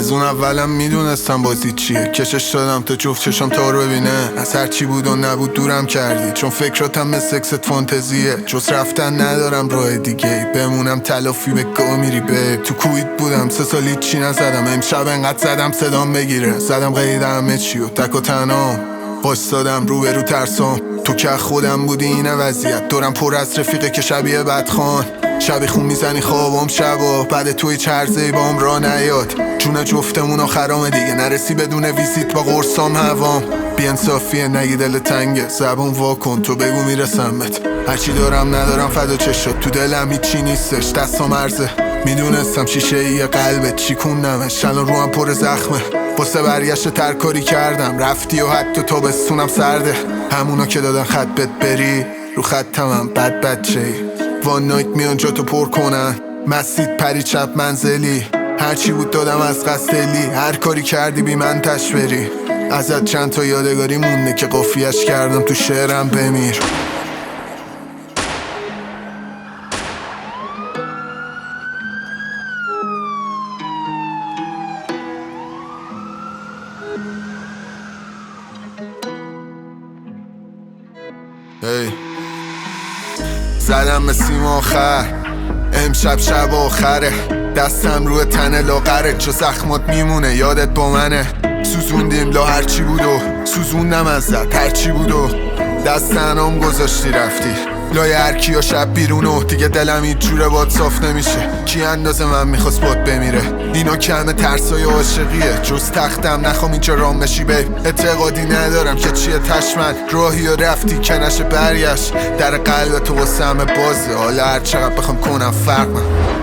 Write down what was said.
از اون اولم میدونستم بازی چیه، کشش دادم تا جفت چشم تا رو ببینه. از هر چی بود و نبود دورم کردی، چون فکراتم مثل اکست فانتزیه. جز رفتن ندارم راه دیگه، بمونم تلافی به گاه میری به. تو کویت بودم 3 سال چی نزدم، امشب انقدر زدم صدام بگیره. زدم قید همه چی و تک و تنها وایستادم رو به رو ترسام. تو که خودم بودی این وضعیت، دورم پر از رفیقه که شبیه بدخوان. شبی خون میزنی خوابم شبا، بعد توی چرزهی بام را نیاد. جون جفتمون آخرامه دیگه، نرسی بدون ویزیت با قرصام هوام. بی انصافیه نگی دل تنگه، زبون وا کن تو بگو میرسمت. هرچی دارم ندارم فدا چشات، تو دلم هیچی نیستش دستام ارزه. میدونستم شیشه ای قلبت چیکوندمش، الان رو هم پر زخمه. واسه برگشت ترکاری کردم، رفتی و حتی تابستونم سرده. همونا که دادن خط بت بری، رو خطم بد بچه‌ای. وان نایت میان جاتو پر کنن، مسید پری چپ منزلی. هرچی بود دادم از قصدلی، هر کاری کردی بی من تش بری. ازت چند تا یادگاری مونده که قافیه‌اش کردم تو شعرم بمیر. زدم مسیم آخر، امشب شب آخره. دستم روی تن لاغره، چو زخمات میمونه یادت با منه. سوزوندیم لا هرچی بود و سوزوندم ازت هرچی بود و دست تنام گذاشتی رفتی لای هرکی و شب بیرونو. دیگه دلم هیچ جوره باد صاف نمیشه، کی اندازه من میخواست باد بمیره. اینا که همه ترسای عاشقیه، جز تختم نخوام اینجا رام بشی به. اعتقادی ندارم که چیه تشمن، راهی و رفتی که نشه برگشت. در قلب تو واسه همه بازه، حالا هر چقدر بخوام کنم فرق من.